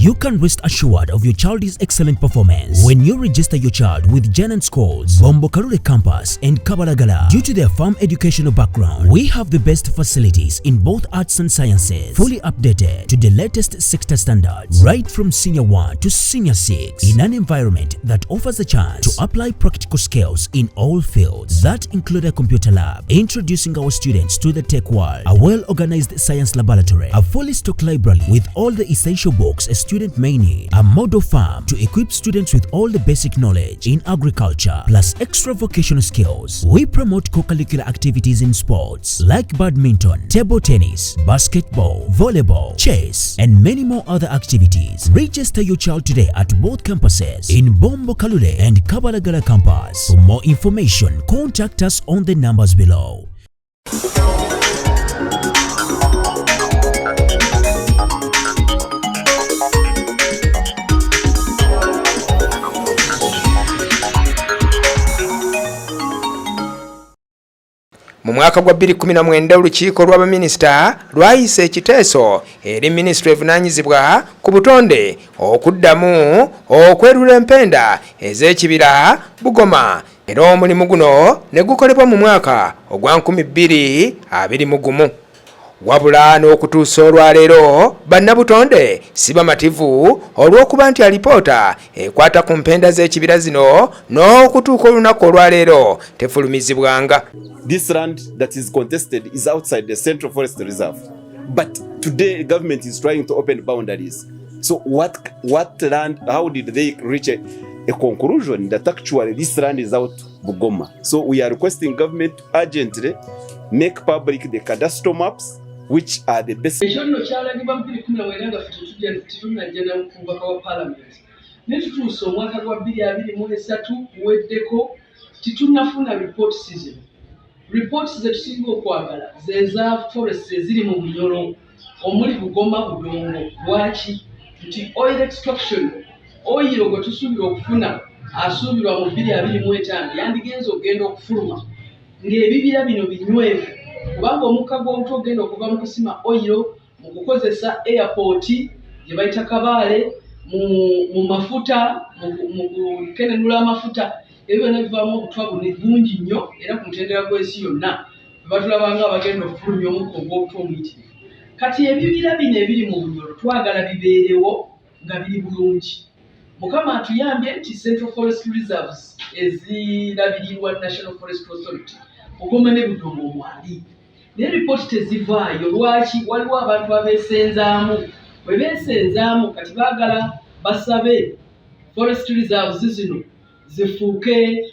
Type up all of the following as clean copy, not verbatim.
You can rest assured of your child's excellent performance when you register your child with Janan Schools, Bombokalule Campus and Kabalagala. Due to their firm educational background, we have the best facilities in both arts and sciences, fully updated to the latest sector standards, right from Senior 1 to Senior 6, in an environment that offers a chance to apply practical skills in all fields. That include a computer lab, introducing our students to the tech world, a well-organized science laboratory, a fully stocked library with all the essential books a student may need, a model farm to equip students with all the basic knowledge in agriculture, plus extra vocational skills. We promote co-curricular activities in sports like badminton, table tennis, basketball, volleyball, chess, and many more other activities. Register your child today at both campuses in Bombo Kalule and Kabalagala campus. For more information, contact us on the numbers below. Mu mwaka gwa 2019 olukiiko lw'abaminisita lwayise ekiteeso eri minisitule evunaanyizibwa ku butonde okuddamu okwerula empenda ez'ekibira Bugoma, era omulimu guno ne gukolebwa mu mwaka ogwa 2021. Wabula n'okutuusa olwaleero bannabutonde si bamativu olw'okuba nti Alipoota ekwata ku mpenda z'ekibira zino n'okutuuka olunaku olwaleero tefulumizibwanga. This land that is contested is outside the Central Forest Reserve, but today government is trying to open boundaries. So what land, how did they reach a conclusion that actually this land is out Bugoma? So we are requesting government to urgently make public the cadastral maps, which are the best. Reports that single kwagala zeza forest ziri mu bunyoro omuli Bugoma budongo bwachi nti oil extraction oil gwe tusubira okufuna asubirwa mu 2025 yandigenzo ogenda okufuluma ng'ebibira bino binywevu kubanga omukka gw'omuto ogenda okuva mu kusima oil mu kukozesa airport gye bayita Kabale mu mafuta mu kenenula amafuta ebyo nebivaamu obutwa buni bungi nnyo era ku mutendera gw'ensi yonna batulabanga abagenda okufulumya omukka ogw'obutwa omuyitirivu. Kati ebibira bino ebiri mu bunyoro twagala bibeerewo nga biri bulungi. Mukama atuyambye nti Central Forest Reserves ezirabirirwa National Forest Authority Bugoma ne Budongo mwali. Naye ripooti tezivaayo. Lwaki? Waliwo abantu abeesenzaamu. Bwe beesenzaamu kati baagala basabe Forest Reserves zino zifuuke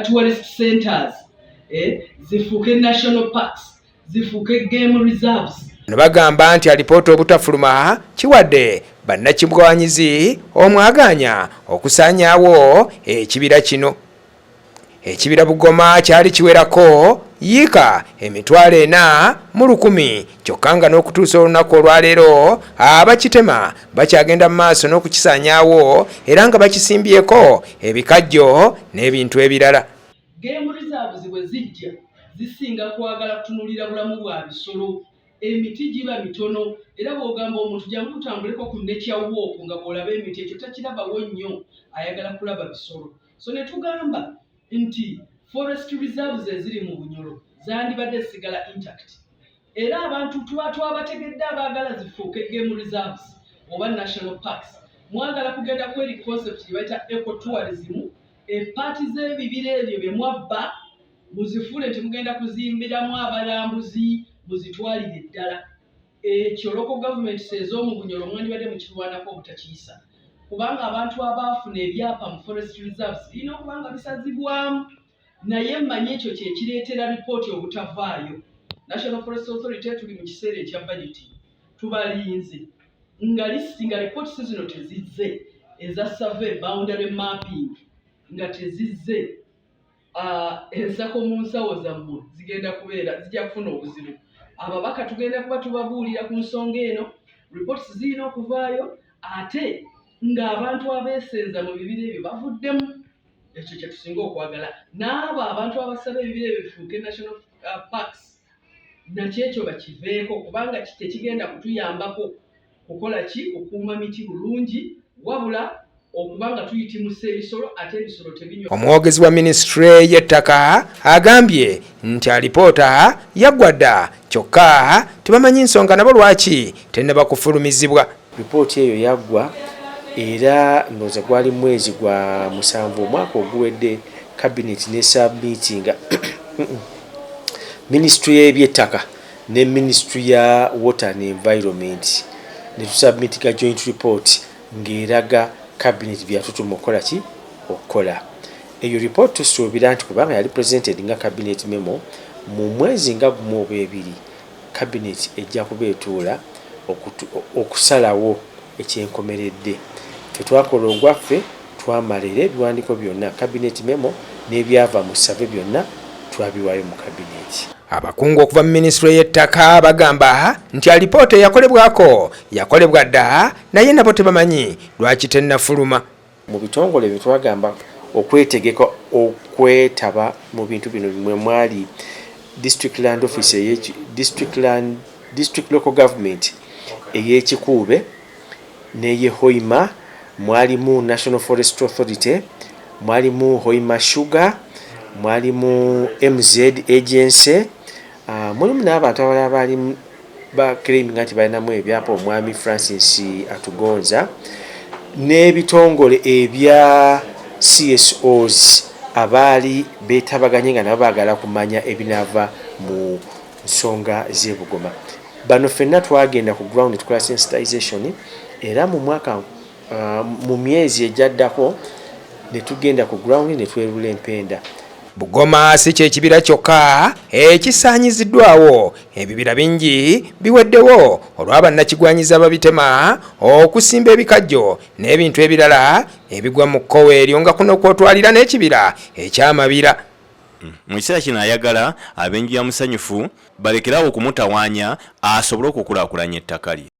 tourist centers, zifuuke national parks, zifuuke game reserves. Bagamba nti Alipoota obutafuluma kiwadde bannakibwanyizi omwaganya okusaanyaawo ekibira kino. Ekibira Bugoma kyali kiwerako yiika 40,000 kyokka nga n'okutuusa olunaku olwaleero abakitema bakyagenda mu maaso n'okukisaanyaawo era nga bakisimbyeko ebikajjo n'ebintu ebirala. Game reserves bwe zijja zisinga kwagala kutunulira bulamu bwa bisolo. Emiti giba mitono era bw'ogamba omuntu jangu tutambuleko ku nature walk nga bw'olaba emiti ekyo takirabawo nnyo, ayagala kulaba bisolo. So ne tugamba nti forest reserves eziri mu bunyoro zandibadde sigala intact. Era abantu twabategedde abaagala zifuuke game reserves oba national parks. Mwagala kugenda ku eri concept gye bayita ecotourism, epaati z'ebibira ebyo bye mwabba muzifuule nti mugenda kuzimbiramu abalambuzi muzitwalire ddala. Ekyo local government ez'omu bunyoro mwandibadde mukirwanako obutakiyisa. Kubanga abantu abaafuna ebyapa mu forest reserves birina okuba nga bisazibwamu. Naye mmanyi ekyo kye kireetera ripooti obutavaayo. National Forest Authority tuli mu kiseera ekya budget. Tubalinze nga ripooti zino tezizze eza survey boundary mapping nga tezizze ensako mu nsawo zammwe zigenda kubeera zijja kufuna obuzibu. Ababaka tugenda kuba tubabuulira ku nsonga eno. Ripooti zirina okuvaayo ate ng'abantu abeesenza mu bibira ebyo bavuddemu. Ekyo kye tusinga okwagala. N'abo abantu abasaba ebibira ebyo bifuuke national parks nakyo ekyo bakiveeko kubanga tekigenda kutuyambako kukola ki okuuma miti bulungi wabula okubanga tuyitimusa ebisolo ate ebisolo tebinyo. Omwogezi wa ministry y'ettaka agambye nti alipoota yaggwa dda kyokka tebamanyi nsonga nabo lwaki tennaba kufulumizibwa. Ripooti eyo yaggwa era ndowooza gwali mwezi gwa 7 omwaka oguwedde cabinet ne submittinga ministry y'eby'ettaka ne ministry ya water and environment ne tusubmittinga joint report ng'eraga cabinet byatutuma okukola ki okukola eyo report tusuubira nti kubanga yali presented nga cabinet memo mu mwezi nga gumu oba ebiri cabinet ejja kubeetuula okusalawo ekyenkomeredde tetwakola ogwaffe twamalira ebiwandiiko byonna cabinet memo n'ebyava mu ssave byonna twabiwaayo mu cabinet. Abakungu okuva mu ministry y'ettaka bagamba nti alipoota yakolebwa dda naye nabo tebamanyi lwaki tennafuluma. Mu bitongole bye twagamba okwetegeka okwetaba mu bintu bino bimwe mwali district land office district local government ey'ekikuube n'eye Hoima, mwalimu National Forest Authority, mwalimu Hoima Sugar, mwalimu MZ Agency, mulimu n'abantu abalala bali claiming nti balinamu ebyapa omwami Francis Atugonza n'ebitongole ebya CSOs abaali beetabaganye nga nabo baagala kumanya ebinaava mu nsonga z'e Bugoma. Bano ffenna twagenda ku ground tukola sensitization era mu mwaka mu myezi ejaddako ne tugenda ku ground ne twerula empenda. Bugoma si kye kibira kyokka ekisaanyiziddwawo, ebibira bingi biweddewo olw'abannakigwanyiza babitema okusimba ebikajjo n'ebintu ebirala ebigwa mu kkowe eryo nga kuno kwotwalira n'ekibira ekyamabira. Mu kiseera kino ayagala abenju ya musanyufu balekerawo okumutawaanya asobole okukulaakulanya ettaka lye.